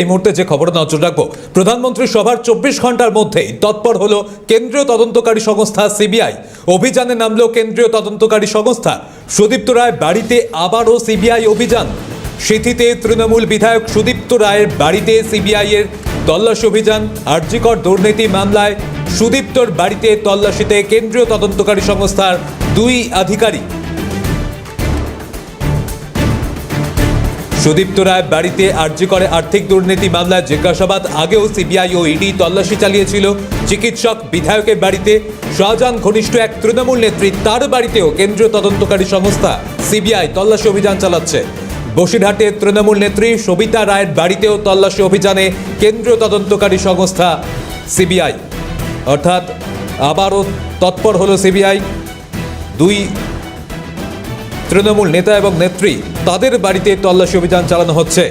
এই মুহূর্তে যে খবর নজর রাখবো, প্রধানমন্ত্রী সভার 24 ঘন্টার মধ্যেই তৎপর হলো কেন্দ্রীয় তদন্তকারী সংস্থা সিবিআই। অভিযানে নামলো কেন্দ্রীয় তদন্তকারী সংস্থা। সুদীপ্ত রায় বাড়িতে আবারও সিবিআই অভিযান। সিথিতে তৃণমূল বিধায়ক সুদীপ্ত রায়ের বাড়িতে সিবিআই এর তল্লাশি অভিযান। আরজিকর দুর্নীতি মামলায় সুদীপ্তর বাড়িতে তল্লাশিতে কেন্দ্রীয় তদন্তকারী সংস্থার 2 আধিকারিক। সুদীপ্ত রায় বাড়িতে আরজিকরে আর্থিক দুর্নীতি মামলায় জিজ্ঞাসাবাদ আগেও সিবিআই ও ইডি তল্লাশি চালিয়েছিল। চিকিৎসক বিধায়কের বাড়িতে শাহজাহান ঘনিষ্ঠ এক তৃণমূল নেত্রী, তার বাড়িতেও কেন্দ্রীয় তদন্তকারী সংস্থা সিবিআই তল্লাশি অভিযান চালাচ্ছে। বসিরহাটে তৃণমূল নেত্রী সবিতা রায়ের বাড়িতেও তল্লাশি অভিযানে কেন্দ্রীয় তদন্তকারী সংস্থা সিবিআই। অর্থাৎ আবারও তৎপর হলো সিবিআই। 2 তৃণমূল নেতা এবং নেত্রী, তাদের বাড়িতে তল্লাশি অভিযান চালানো হচ্ছে।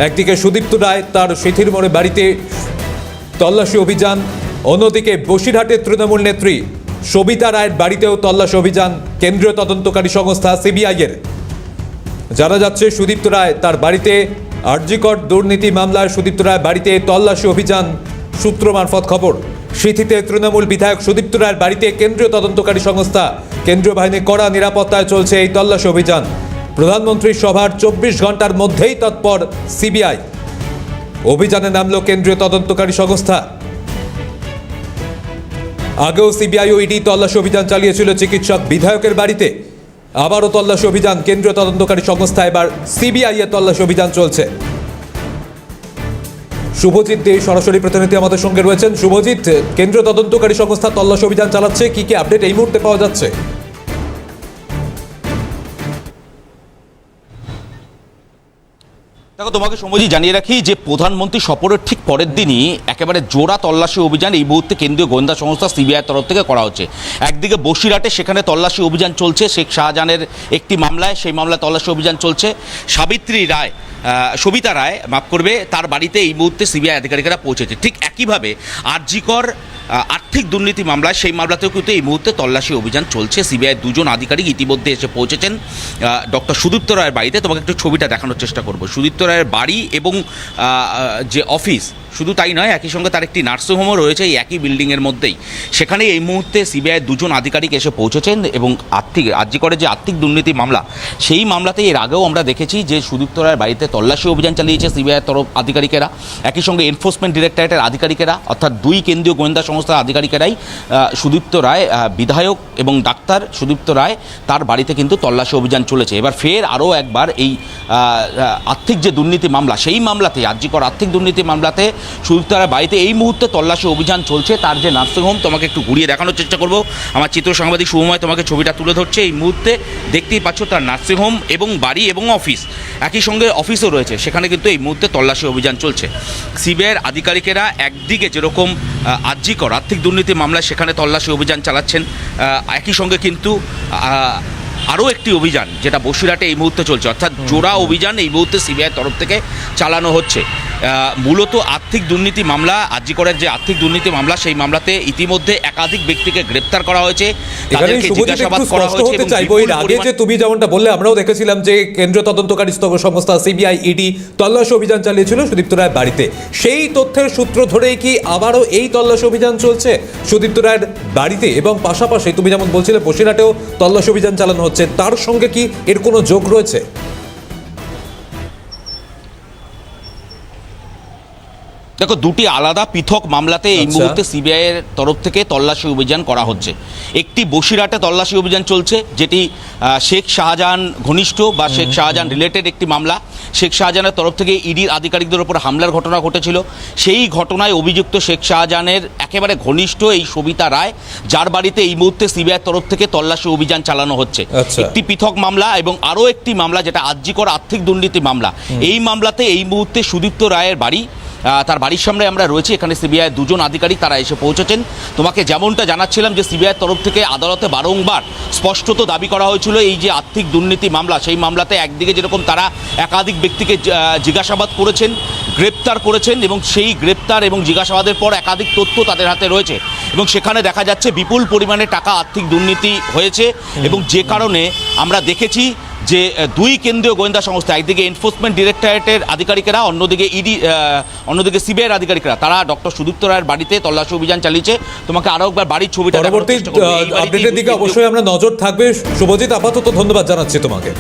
একদিকে সুদীপ্ত রায় তার সিথির মোড়ে বাড়িতে তল্লাশি অভিযান, অন্যদিকে বসিরহাটের তৃণমূল নেত্রী সবিতা রায়ের বাড়িতেও তল্লাশি অভিযান কেন্দ্রীয় তদন্তকারী সংস্থা সিবিআই এর। জানা যাচ্ছে সুদীপ্ত রায় তার বাড়িতে আরজিকর দুর্নীতি মামলায় সুদীপ্ত রায় বাড়িতে তল্লাশি অভিযান। সূত্র মারফত খবর, সিথিতে তৃণমূল বিধায়ক সুদীপ্ত রায়ের বাড়িতে কেন্দ্রীয় তদন্তকারী সংস্থা, কেন্দ্রীয় বাহিনীর কড়া নিরাপত্তায় চলছে এই তল্লাশি অভিযান। প্রধানমন্ত্রীর সভার 24 ঘন্টার মধ্যেই তৎপর সিবিআই। অভিযানে নামলো কেন্দ্রীয় তদন্তকারী সংস্থা। আগেও সিবিআই ও ইডি তল্লাশি অভিযান চালিয়েছিল চিকিৎসক বিধায়কের বাড়িতে। আবারও তল্লাশি অভিযান কেন্দ্রীয় তদন্তকারী সংস্থা, এবার সিবিআই এর তল্লাশি অভিযান চলছে। শুভজিৎ দে সরাসরি প্রতিনিধি আমাদের সঙ্গে রয়েছেন। শুভজিৎ, কেন্দ্রীয় তদন্তকারী সংস্থা তল্লাশি অভিযান চালাচ্ছে, কি কি আপডেট এই মুহূর্তে পাওয়া যাচ্ছে? দেখো, তোমাকে সমজি জানিয়ে রাখি যে প্রধানমন্ত্রী সফরের ঠিক পরের দিনই একেবারে জোড়া তল্লাশি অভিযান এই মুহূর্তে কেন্দ্রীয় গোয়েন্দা সংস্থা সিবিআই তরফ থেকে করা হচ্ছে। একদিকে বসিরহাটে সেখানে তল্লাশি অভিযান চলছে শেখ শাহজাহানের একটি মামলায়, সেই মামলায় তল্লাশি অভিযান চলছে। সবিতা রায় মাফ করবে, তার বাড়িতে এই মুহূর্তে সিবিআই আধিকারিকেরা পৌঁছেছে। ঠিক একইভাবে আরজিকর আর্থিক দুর্নীতি মামলায়, সেই মামলাতেও কিন্তু এই মুহূর্তে তল্লাশি অভিযান চলছে। সিবিআই 2 আধিকারিক ইতিমধ্যে এসে পৌঁছেছেন ডক্টর সুদীপ্ত রায়ের বাড়িতে। তোমাকে একটু ছবিটা দেখানোর চেষ্টা করব। সুদীপ্ত রায়ের বাড়ি এবং যে অফিস, শুধু তাই নয়, একই সঙ্গে তার একটি নার্সিংহোমও রয়েছে এই একই বিল্ডিংয়ের মধ্যেই। সেখানে এই মুহূর্তে সিবিআই 2 আধিকারিক এসে পৌঁছেছেন এবং আরজিকরের যে আর্থিক দুর্নীতি মামলা, সেই মামলাতে এর আগেও আমরা দেখেছি যে সুদীপ্ত রায়ের বাড়িতে তল্লাশি অভিযান চালিয়েছে সিবিআইয়ের তরফ আধিকারিকেরা। একই সঙ্গে এনফোর্সমেন্ট ডিরেক্টরেটের আধিকারিকেরা, অর্থাৎ 2 কেন্দ্রীয় গোয়েন্দা সংস্থার আধিকারিকেরাই সুদীপ্ত রায় বিধায়ক এবং ডাক্তার সুদীপ্ত রায় তার বাড়িতে কিন্তু তল্লাশি অভিযান চলেছে। এবার ফের আরও একবার এই আর্থিক যে দুর্নীতি মামলা, সেই মামলাতে আরজিকর আর্থিক দুর্নীতি মামলাতে সুদীপ্ত রায়ের বাড়িতে এই মুহূর্তে তল্লাশি অভিযান চলছে। তার যে নার্সিংহোম, তোমাকে একটু ঘুরিয়ে দেখানোর চেষ্টা করব। আমার চিত্র সাংবাদিক শুভময় তোমাকে ছবিটা তুলে ধরছে। এই মুহূর্তে দেখতেই পাচ্ছ তার নার্সিংহোম এবং বাড়ি এবং অফিস, একই সঙ্গে অফিসও রয়েছে, সেখানে কিন্তু এই মুহূর্তে তল্লাশি অভিযান চলছে। সিবিআইয়ের আধিকারিকেরা একদিকে যেরকম আরজিকর আর্থিক দুর্নীতি মামলায় সেখানে তল্লাশি অভিযান চালাচ্ছেন, একই সঙ্গে কিন্তু আরও একটি অভিযান যেটা বসিরহাটে এই মুহূর্তে চলছে, অর্থাৎ জোড়া অভিযান এই মুহূর্তে সিবিআইয়ের তরফ থেকে চালানো হচ্ছে। মূলত আর্থিক দুর্নীতি মামলা, আরজিকরের যে আর্থিক দুর্নীতি মামলা, সেই মামলাতে ইতিমধ্যে একাধিক ব্যক্তিকে গ্রেপ্তার করা হয়েছে, তাদেরকে জিজ্ঞাসাবাদ করা হয়েছে। এর আগে যে তুমি যেমনটা বললে, আমরাও দেখেছিলাম যে কেন্দ্রীয় তদন্তকারী সংস্থা সিবিআই ইডি তল্লাশি অভিযান চালিয়েছিল সুদীপ্ত রায়ের বাড়িতে। সেই তথ্যের সূত্র ধরেই কি আবারও এই তল্লাশি অভিযান চলছে সুদীপ্ত রায়ের বাড়িতে, এবং পাশাপাশি তুমি যেমন বলছিলে বসিরহাটেও তল্লাশি অভিযান চালানো হচ্ছে, তার সঙ্গে কি এর কোনো যোগ রয়েছে? দেখো, 2টি আলাদা পৃথক মামলাতে এই মুহূর্তে সিবিআই এর তরফ থেকে তল্লাশি অভিযান করা হচ্ছে। একটি বসিরহাটে তল্লাশি অভিযান চলছে, যেটি শেখ শাহজাহান ঘনিষ্ঠ বা শেখ শাহজাহান রিলেটেড একটি মামলা। শেখ শাহজাহানের তরফ থেকে ইডির আধিকারিকদের ওপর হামলার ঘটনা ঘটেছিল। সেই ঘটনায় অভিযুক্ত শেখ শাহজাহানের একেবারে ঘনিষ্ঠ এই সবিতা রায়, যার বাড়িতে এই মুহূর্তে সিবিআই তরফ থেকে তল্লাশি অভিযান চালানো হচ্ছে। একটি পৃথক মামলা এবং আরও একটি মামলা যেটা আরজিকর আর্থিক দুর্নীতি মামলা। এই মামলাতে এই মুহূর্তে সুদীপ্ত রায়ের বাড়ি, তার বাড়ির সামনে আমরা রয়েছি। এখানে সিবিআই 2 আধিকারিক তারা এসে পৌঁছেছেন। তোমাকে যেমনটা জানাচ্ছিলাম যে সিবিআই তরফ থেকে আদালতে বারংবার স্পষ্টত দাবি করা হয়েছিল এই যে আর্থিক দুর্নীতি মামলা, সেই মামলাতে একদিকে যেরকম তারা একাধিক ব্যক্তিকে জিজ্ঞাসাবাদ করেছেন, গ্রেপ্তার করেছেন, এবং সেই গ্রেপ্তার এবং জিজ্ঞাসাবাদের পর একাধিক তথ্য তাদের হাতে রয়েছে, এবং সেখানে দেখা যাচ্ছে বিপুল পরিমাণে টাকা আর্থিক দুর্নীতি হয়েছে, এবং যে কারণে আমরা দেখেছি যে দুই কেন্দ্রীয় গোয়েন্দা সংস্থা, একদিকে এনফোর্সমেন্ট ডিরেক্টরেটের আধিকারিকেরা, অন্যদিকে অন্যদিকে সিবিআইয়ের আধিকারিকরা, তারা ডক্টর সুদীপ্ত রায়ের বাড়িতে তল্লাশি অভিযান চালিয়েছে। তোমাকে আরও একবার বাড়ির ছবিটা পরবর্তী আপডেটের দিকে অবশ্যই আমরা নজর থাকবে। শুভজিৎ, আপাতত ধন্যবাদ জানাচ্ছি তোমাকে।